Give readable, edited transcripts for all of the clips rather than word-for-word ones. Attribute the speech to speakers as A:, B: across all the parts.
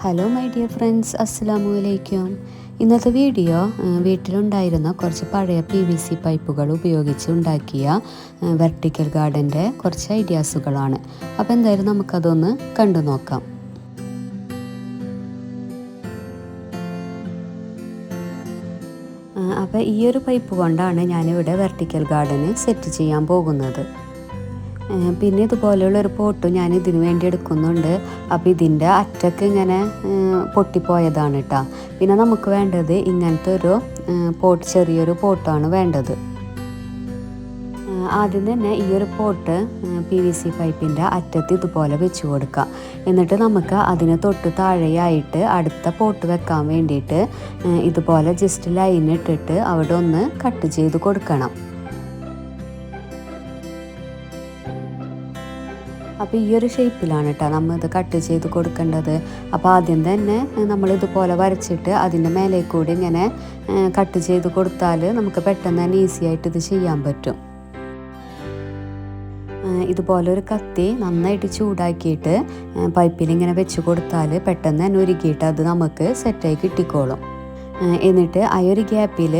A: Hello my dear friends, അസ്സലാമു അലൈക്കും. ഇന്നത്തെ വീഡിയോ വീട്ടിലുണ്ടായിരുന്ന കുറച്ച് പഴയ PVC പൈപ്പുകൾ ഉപയോഗിച്ച് ഉണ്ടാക്കിയ വെർട്ടിക്കൽ ഗാർഡൻ്റെ കുറച്ച് ഐഡിയാസുകളാണ്. അപ്പോൾ എന്തായാലും നമുക്കതൊന്ന് കണ്ടു നോക്കാം. അപ്പോൾ ഈ ഒരു പൈപ്പ് കൊണ്ടാണ് ഞാനിവിടെ വെർട്ടിക്കൽ ഗാർഡന് സെറ്റ് ചെയ്യാൻ പോകുന്നത്. പിന്നെ ഇതുപോലെയുള്ളൊരു പോട്ടും ഞാൻ ഇതിനു വേണ്ടി എടുക്കുന്നുണ്ട്. അപ്പോൾ ഇതിൻ്റെ അറ്റൊക്കെ ഇങ്ങനെ പൊട്ടിപ്പോയതാണ് കേട്ടോ. പിന്നെ നമുക്ക് വേണ്ടത് ഇങ്ങനത്തെ ഒരു ചെറിയൊരു പോട്ടാണ് വേണ്ടത്. ആദ്യം തന്നെ ഈ ഒരു പോട്ട് PVC പൈപ്പിൻ്റെ അറ്റത്ത് ഇതുപോലെ വെച്ച് കൊടുക്കാം. എന്നിട്ട് നമുക്ക് അതിന് തൊട്ട് താഴെയായിട്ട് അടുത്ത പോട്ട് വെക്കാൻ വേണ്ടിയിട്ട് ഇതുപോലെ ജസ്റ്റ് ലൈൻ ഇട്ടിട്ട് അവിടെ ഒന്ന് കട്ട് ചെയ്ത് കൊടുക്കണം. അപ്പോൾ ഈ ഒരു ഷേപ്പിലാണ് കേട്ടോ നമ്മളിത് കട്ട് ചെയ്ത് കൊടുക്കേണ്ടത്. അപ്പോൾ ആദ്യം തന്നെ നമ്മളിതുപോലെ വരച്ചിട്ട് അതിൻ്റെ മേലെ കൂടി ഇങ്ങനെ കട്ട് ചെയ്ത് കൊടുത്താൽ നമുക്ക് പെട്ടെന്ന് തന്നെ ഈസി ആയിട്ട് ഇത് ചെയ്യാൻ പറ്റും. ഇതുപോലെ ഒരു കത്തി നന്നായിട്ട് ചൂടാക്കിയിട്ട് പൈപ്പിൽ ഇങ്ങനെ വെച്ച് കൊടുത്താൽ പെട്ടെന്ന് തന്നെ ഉരുക്കിയിട്ട് അത് നമുക്ക് സെറ്റായി കിട്ടിക്കോളും. എന്നിട്ട് ആ ഒരു ഗ്യാപ്പിൽ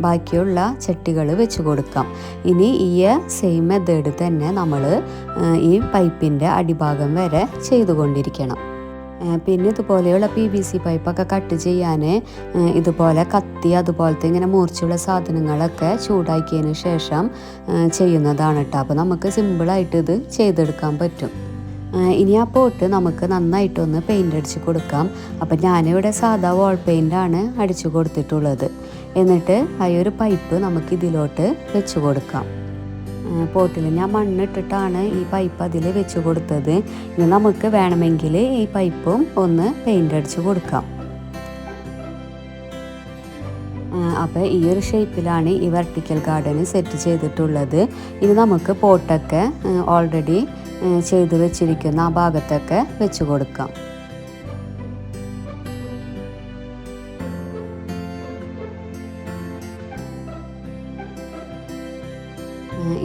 A: ബാക്കിയുള്ള ചട്ടികൾ വെച്ച് കൊടുക്കാം. ഇനി ഈ സെയിം മെത്തേഡ് തന്നെ നമ്മൾ ഈ പൈപ്പിൻ്റെ അടിഭാഗം വരെ ചെയ്തുകൊണ്ടിരിക്കണം. പിന്നെ ഇതുപോലെയുള്ള PVC പൈപ്പൊക്കെ കട്ട് ചെയ്യാൻ ഇതുപോലെ കത്തി അതുപോലത്തെ ഇങ്ങനെ മൂർച്ചയുള്ള സാധനങ്ങളൊക്കെ ചൂടാക്കിയതിന് ശേഷം ചെയ്യുന്നതാണ് കേട്ടോ. അപ്പോൾ നമുക്ക് സിമ്പിളായിട്ട് ഇത് ചെയ്തെടുക്കാൻ പറ്റും. ഇനി ആ പോട്ട് നമുക്ക് നന്നായിട്ടൊന്ന് പെയിൻ്റ് അടിച്ച് കൊടുക്കാം. അപ്പം ഞാനിവിടെ സാധാ വാൾ പെയിൻ്റാണ് അടിച്ചു കൊടുത്തിട്ടുള്ളത്. എന്നിട്ട് ആ ഒരു പൈപ്പ് നമുക്ക് ഇതിലോട്ട് വെച്ച് കൊടുക്കാം. പോട്ടിൽ ഞാൻ മണ്ണിട്ടിട്ടാണ് ഈ പൈപ്പ് അതിൽ വെച്ച് കൊടുത്തത്. ഇനി നമുക്ക് വേണമെങ്കിൽ ഈ പൈപ്പും ഒന്ന് പെയിൻ്റ് അടിച്ച് കൊടുക്കാം. അപ്പോൾ ഈ ഒരു ഷേപ്പിലാണ് ഈ വെർട്ടിക്കൽ ഗാർഡന് സെറ്റ് ചെയ്തിട്ടുള്ളത്. ഇനി നമുക്ക് പോട്ടൊക്കെ ഓൾറെഡി ചെയ്ത് വെച്ചിരിക്കുന്ന ആ ഭാഗത്തൊക്കെ വെച്ച് കൊടുക്കാം.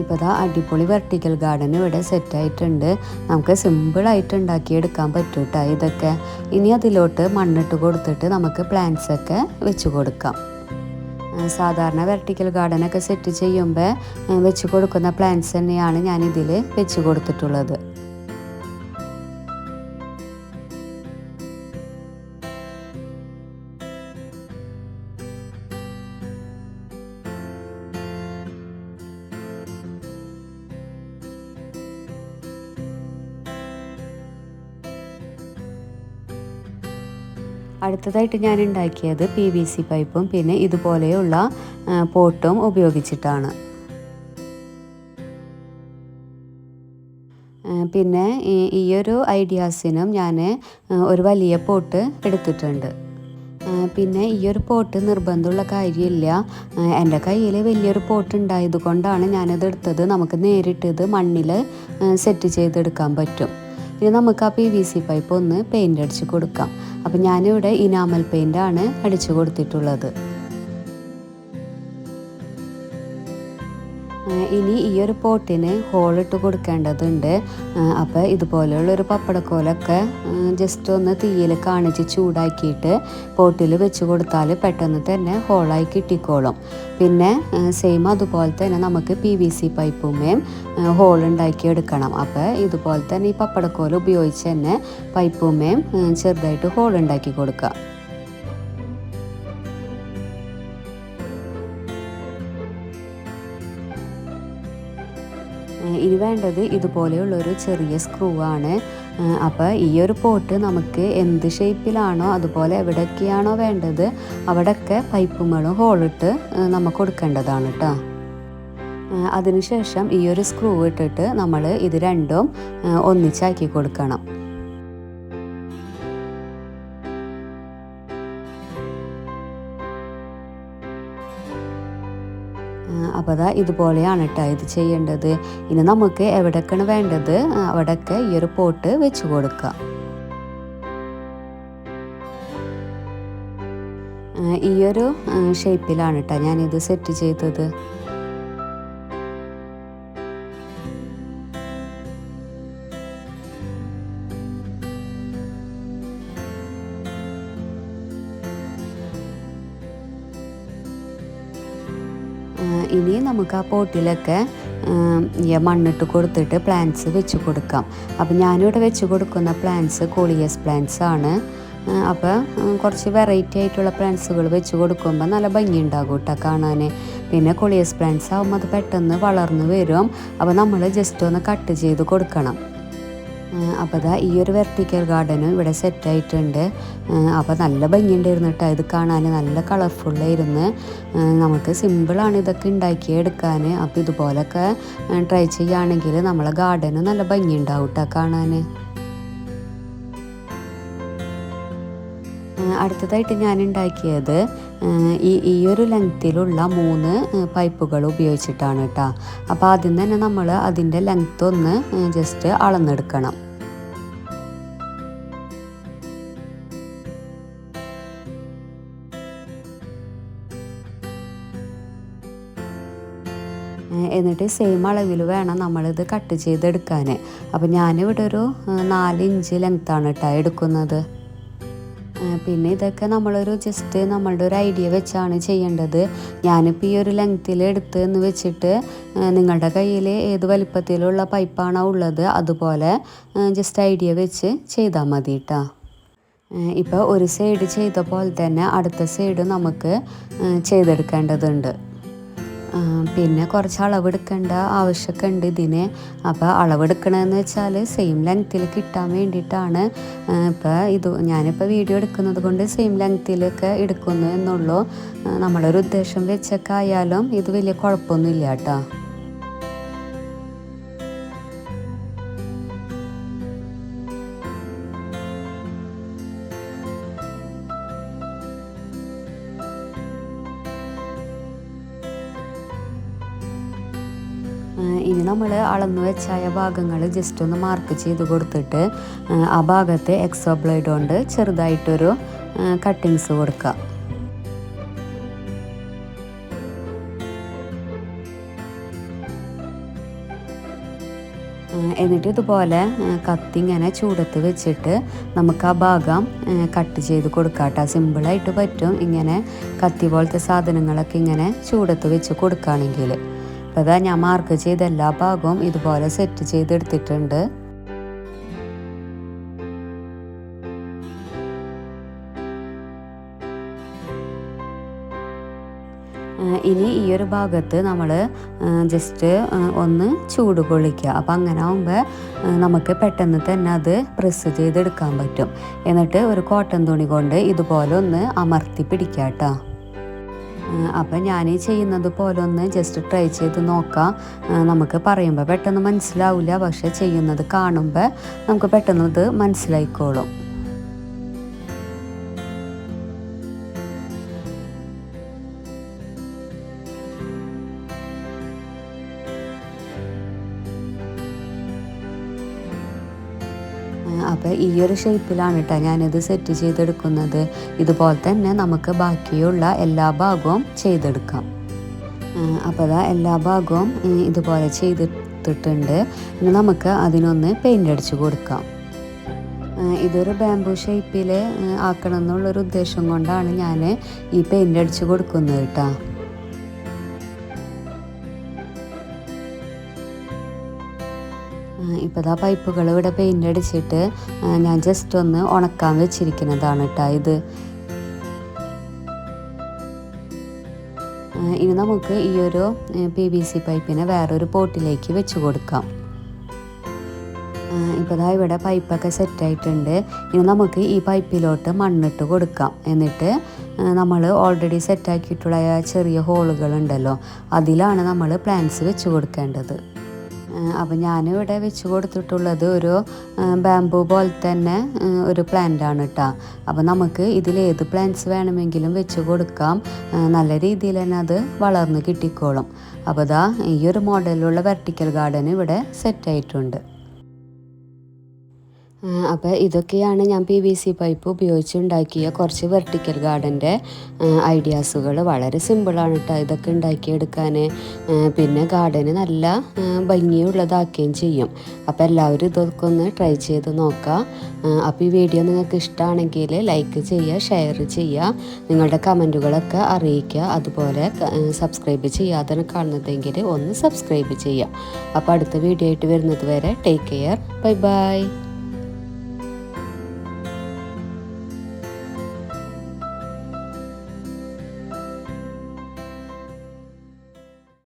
A: ഇപ്പോൾ ദാ അടിപൊളി വെർട്ടിക്കൽ ഗാർഡൻ ഇവിടെ സെറ്റായിട്ടുണ്ട്. നമുക്ക് സിമ്പിളായിട്ട് ഉണ്ടാക്കിയെടുക്കാൻ പറ്റും കേട്ടോ ഇതൊക്കെ. ഇനി അതിലോട്ട് മണ്ണിട്ട് കൊടുത്തിട്ട് നമുക്ക് പ്ലാന്റ്സൊക്കെ വെച്ച് കൊടുക്കാം. സാധാരണ വെർട്ടിക്കൽ ഗാർഡനൊക്കെ സെറ്റ് ചെയ്യുമ്പോൾ വെച്ച് കൊടുക്കുന്ന പ്ലാന്റ്സ് തന്നെയാണ് ഞാനിതിൽ വെച്ച് കൊടുത്തിട്ടുള്ളത്. അടുത്തതായിട്ട് ഞാൻ ഉണ്ടാക്കിയത് PVC പൈപ്പും പിന്നെ ഇതുപോലെയുള്ള പോട്ടും ഉപയോഗിച്ചിട്ടാണ്. പിന്നെ ഈ ഒരു ഐഡിയാസിനും ഞാൻ ഒരു വലിയ പോട്ട് എടുത്തിട്ടുണ്ട്. പിന്നെ ഈ ഒരു പോട്ട് നിർബന്ധമുള്ള കാര്യമില്ല. എൻ്റെ കയ്യിൽ വലിയൊരു പോട്ട് ഉണ്ടായത് കൊണ്ടാണ് ഞാനത് എടുത്തത്. നമുക്ക് നേരിട്ട് ഇത് മണ്ണിൽ സെറ്റ് ചെയ്തെടുക്കാൻ പറ്റും. ഇനി നമുക്ക് ആ PVC പൈപ്പ് ഒന്ന് പെയിൻ്റ് അടിച്ച് കൊടുക്കാം. അപ്പം ഞാനിവിടെ ഇനാമൽ പെയിൻ്റാണ് അടിച്ചു കൊടുത്തിട്ടുള്ളത്. ഇനി ഈ ഒരു പോട്ടിന് ഹോളിട്ട് കൊടുക്കേണ്ടതുണ്ട്. അപ്പോൾ ഇതുപോലെയുള്ളൊരു പപ്പടക്കോലൊക്കെ ജസ്റ്റ് ഒന്ന് തീയിൽ കാണിച്ച് ചൂടാക്കിയിട്ട് പോട്ടിൽ വെച്ച് കൊടുത്താൽ പെട്ടെന്ന് തന്നെ ഹോളായി കിട്ടിക്കോളും. പിന്നെ സെയിം അതുപോലെ തന്നെ നമുക്ക് PVC പൈപ്പുമേയും ഹോളുണ്ടാക്കി എടുക്കണം. അപ്പോൾ ഇതുപോലെ തന്നെ ഈ പപ്പടക്കോല ഉപയോഗിച്ച് തന്നെ പൈപ്പുമേയും ചെറുതായിട്ട് ഹോളുണ്ടാക്കി കൊടുക്കുക. ഇനി വേണ്ടത് ഇതുപോലെയുള്ളൊരു ചെറിയ സ്ക്രൂ ആണ്. അപ്പോൾ ഈ ഒരു പോട്ട് നമുക്ക് എന്ത് ഷേപ്പിലാണോ അതുപോലെ എവിടെയൊക്കെയാണോ വേണ്ടത് അവിടെയൊക്കെ പൈപ്പുകളും ഹോളിട്ട് നമുക്ക് കൊടുക്കേണ്ടതാണ് കേട്ടോ. അതിനുശേഷം ഈ ഒരു സ്ക്രൂ ഇട്ടിട്ട് നമ്മൾ ഇത് രണ്ടും ഒന്നിച്ചാക്കി കൊടുക്കണം. അപ്പോൾ അതാ ഇതുപോലെയാണ് കേട്ടോ ഇത് ചെയ്യേണ്ടത്. ഇനി നമുക്ക് എവിടെയൊക്കെയാണ് വേണ്ടത് അവിടെയൊക്കെ ഈ ഒരു പോട്ട് വെച്ച് കൊടുക്കുക. ഈ ഒരു ഷേപ്പിലാണ് കേട്ടോ ഞാനിത് സെറ്റ് ചെയ്തത്. ഇനി നമുക്ക് ആ പോട്ടിലൊക്കെ മണ്ണിട്ട് കൊടുത്തിട്ട് പ്ലാന്റ്സ് വെച്ച് കൊടുക്കാം. അപ്പോൾ ഞാനിവിടെ വെച്ച് കൊടുക്കുന്ന പ്ലാന്റ്സ് കോളിയസ് പ്ലാന്റ്സ് ആണ്. അപ്പോൾ കുറച്ച് വെറൈറ്റി ആയിട്ടുള്ള പ്ലാന്റ്സുകൾ വെച്ച് കൊടുക്കുമ്പോൾ നല്ല ഭംഗി ഉണ്ടാകും കേട്ടോ കാണാൻ. പിന്നെ കോളിയസ് പ്ലാന്റ്സ് ആകുമ്പോൾ അത് പെട്ടെന്ന് വളർന്നു വരും. അപ്പോൾ നമ്മൾ ജസ്റ്റ് ഒന്ന് കട്ട് ചെയ്ത് കൊടുക്കണം. അപ്പോൾ ഇതാ ഈ ഒരു വെർട്ടിക്കൽ ഗാർഡനും ഇവിടെ സെറ്റായിട്ടുണ്ട്. അപ്പോൾ നല്ല ഭംഗിയുണ്ടായിരുന്നു കേട്ടോ ഇത് കാണാൻ, നല്ല കളർഫുള്ളായിരുന്നു. നമുക്ക് സിമ്പിളാണ് ഇതൊക്കെ ഉണ്ടാക്കിയെടുക്കാൻ. അപ്പോൾ ഇതുപോലൊക്കെ ട്രൈ ചെയ്യുകയാണെങ്കിൽ നമ്മളെ ഗാർഡനും നല്ല ഭംഗിയുണ്ടാവും കേട്ടോ കാണാൻ. അടുത്തതായിട്ട് ഞാൻ ഉണ്ടാക്കിയത് ഈ ഒരു ലെങ്ത്തിലുള്ള 3 പൈപ്പുകൾ ഉപയോഗിച്ചിട്ടാണ് കേട്ടോ. അപ്പോൾ ആദ്യം തന്നെ നമ്മൾ അതിൻ്റെ ലെങ്ത്ത് ഒന്ന് ജസ്റ്റ് അളന്നെടുക്കണം. എന്നിട്ട് സെയിം അളവിൽ വേണം നമ്മളിത് കട്ട് ചെയ്തെടുക്കാൻ. അപ്പോൾ ഞാനിവിടെ ഒരു 4 ഇഞ്ച് ലെങ്ത്താണ് കേട്ടോ എടുക്കുന്നത്. പിന്നെ ഇതൊക്കെ നമ്മളൊരു ജസ്റ്റ് നമ്മളുടെ ഒരു ഐഡിയ വെച്ചാണ് ചെയ്യേണ്ടത്. ഞാനിപ്പോൾ ഈ ഒരു ലെങ്ത്തിൽ എടുത്ത് എന്ന് വെച്ചിട്ട് നിങ്ങളുടെ കയ്യിൽ ഏത് വലിപ്പത്തിലുള്ള പൈപ്പാണോ ഉള്ളത് അതുപോലെ ജസ്റ്റ് ഐഡിയ വെച്ച് ചെയ്താൽ മതി കേട്ടോ. ഇപ്പോൾ ഒരു സൈഡ് ചെയ്ത പോലെ തന്നെ അടുത്ത സൈഡ് നമുക്ക് ചെയ്തെടുക്കേണ്ടതുണ്ട്. പിന്നെ കുറച്ച് അളവെടുക്കേണ്ട ആവശ്യമൊക്കെ ഉണ്ട് ഇതിന്. അപ്പോൾ അളവെടുക്കണമെന്ന് വെച്ചാൽ സെയിം ലെങ്ത്തിൽ കിട്ടാൻ വേണ്ടിയിട്ടാണ്. ഞാനിപ്പോൾ വീഡിയോ എടുക്കുന്നത് കൊണ്ട് സെയിം ലെങ്ത്തിലൊക്കെ എടുക്കുന്നു എന്നുള്ളൂ. നമ്മളൊരു ഉദ്ദേശം വെച്ചൊക്കെ ആയാലും ഇത് വലിയ കുഴപ്പമൊന്നുമില്ല കേട്ടോ. ഇനി നമ്മൾ അളന്നു വെച്ചായ ഭാഗങ്ങൾ ജസ്റ്റ് ഒന്ന് മാർക്ക് ചെയ്ത് കൊടുത്തിട്ട് ആ ഭാഗത്ത് എക്സോ ബ്ലേഡ് കൊണ്ട് ചെറുതായിട്ടൊരു കട്ടിങ്സ് കൊടുക്കുക. എന്നിട്ട് ഇതുപോലെ കത്തി ഇങ്ങനെ ചൂടത്ത് വെച്ചിട്ട് നമുക്ക് ആ ഭാഗം കട്ട് ചെയ്ത് കൊടുക്കാം കേട്ടോ. സിമ്പിളായിട്ട് പറ്റും ഇങ്ങനെ കത്തി പോലത്തെ സാധനങ്ങളൊക്കെ ഇങ്ങനെ ചൂടത്ത് വെച്ച് കൊടുക്കുകയാണെങ്കിൽ. അപ്പോൾ അതാ ഞാൻ മാർക്ക് ചെയ്ത എല്ലാ ഭാഗവും ഇതുപോലെ സെറ്റ് ചെയ്തെടുത്തിട്ടുണ്ട്. ഇനി ഈ ഒരു ഭാഗത്ത് നമ്മൾ ജസ്റ്റ് ഒന്ന് ചൂട് കൊള്ളിക്കുക. അപ്പോൾ അങ്ങനെ ആകുമ്പോൾ നമുക്ക് പെട്ടെന്ന് തന്നെ അത് പ്രസ് ചെയ്തെടുക്കാൻ പറ്റും. എന്നിട്ട് ഒരു കോട്ടൺ തുണി കൊണ്ട് ഇതുപോലെ ഒന്ന് അമർത്തി പിടിക്കുക കേട്ടോ. അപ്പം ഞാൻ ചെയ്യുന്നത് പോലെ ഒന്ന് ജസ്റ്റ് ട്രൈ ചെയ്ത് നോക്കാം. നമുക്ക് പറയുമ്പോൾ പെട്ടെന്ന് മനസ്സിലാവില്ല, പക്ഷെ ചെയ്യുന്നത് കാണുമ്പോൾ നമുക്ക് പെട്ടെന്ന് ഇത് മനസ്സിലായിക്കോളും. അപ്പോൾ ഈ ഒരു ഷേപ്പിലാണ് കേട്ടോ ഞാനിത് സെറ്റ് ചെയ്തെടുക്കുന്നത്. ഇതുപോലെ തന്നെ നമുക്ക് ബാക്കിയുള്ള എല്ലാ ഭാഗവും ചെയ്തെടുക്കാം. അപ്പോൾ അതാ എല്ലാ ഭാഗവും ഇതുപോലെ ചെയ്തിട്ടുണ്ട്. ഇനി നമുക്ക് അതിനൊന്ന് പെയിൻ്റ് അടിച്ച് കൊടുക്കാം. ഇതൊരു ബാംബൂ ഷേപ്പിൽ ആക്കണം എന്നുള്ളൊരു ഉദ്ദേശം കൊണ്ടാണ് ഞാൻ ഈ പെയിൻ്റ് അടിച്ച് കൊടുക്കുന്നത് കേട്ടോ. ഇപ്പോൾ ആ പൈപ്പുകൾ ഇവിടെ പെയിൻ്റ് അടിച്ചിട്ട് ഞാൻ ജസ്റ്റ് ഒന്ന് ഉണക്കാൻ വെച്ചിരിക്കുന്നതാണ് കേട്ടോ ഇത്. ഇനി നമുക്ക് ഈ ഒരു PVC പൈപ്പിനെ വേറൊരു പോട്ടിലേക്ക് വെച്ച് കൊടുക്കാം. ഇപ്പോൾ ദാ ഇവിടെ പൈപ്പൊക്കെ സെറ്റായിട്ടുണ്ട്. ഇനി നമുക്ക് ഈ പൈപ്പിലോട്ട് മണ്ണിട്ട് കൊടുക്കാം. എന്നിട്ട് നമ്മൾ ഓൾറെഡി സെറ്റാക്കിയിട്ടുള്ള ചെറിയ ഹോളുകളുണ്ടല്ലോ, അതിലാണ് നമ്മൾ പ്ലാന്റ്സ് വെച്ച് കൊടുക്കേണ്ടത്. അപ്പോൾ ഞാനിവിടെ വെച്ച് കൊടുത്തിട്ടുള്ളത് ഒരു ബാംബൂ പോലെ തന്നെ ഒരു പ്ലാന്റാണ് കേട്ടോ. അപ്പോൾ നമുക്ക് ഇതിലേത് പ്ലാന്റ്സ് വേണമെങ്കിലും വെച്ച് കൊടുക്കാം. നല്ല രീതിയിൽ തന്നെ അത് വളർന്ന് കിട്ടിക്കോളും. അപ്പോൾ ദാ ഈ ഒരു മോഡലിലുള്ള വെർട്ടിക്കൽ ഗാർഡൻ ഇവിടെ സെറ്റായിട്ടുണ്ട്. അപ്പോൾ ഇതൊക്കെയാണ് ഞാൻ PVC പൈപ്പ് ഉപയോഗിച്ചുണ്ടാക്കിയ കുറച്ച് വെർട്ടിക്കൽ ഗാർഡൻ്റെ ഐഡിയാസുകൾ. വളരെ സിമ്പിളാണ് കേട്ടോ ഇതൊക്കെ ഉണ്ടാക്കിയെടുക്കാൻ. പിന്നെ ഗാർഡന് നല്ല ഭംഗിയുള്ളതാക്കുകയും ചെയ്യും. അപ്പോൾ എല്ലാവരും ഇതൊക്കെ ഒന്ന് ട്രൈ ചെയ്ത് നോക്കാം. അപ്പോൾ ഈ വീഡിയോ നിങ്ങൾക്ക് ഇഷ്ടമാണെങ്കിൽ ലൈക്ക് ചെയ്യുക, ഷെയർ ചെയ്യുക, നിങ്ങളുടെ കമൻറ്റുകളൊക്കെ അറിയിക്കുക. അതുപോലെ സബ്സ്ക്രൈബ് ചെയ്യാതെ കാണുന്നതെങ്കിൽ ഒന്ന് സബ്സ്ക്രൈബ് ചെയ്യുക. അപ്പോൾ അടുത്ത വീഡിയോ ആയിട്ട് വരുന്നത് വരെ ടേക്ക് കെയർ, ബൈ ബൈ.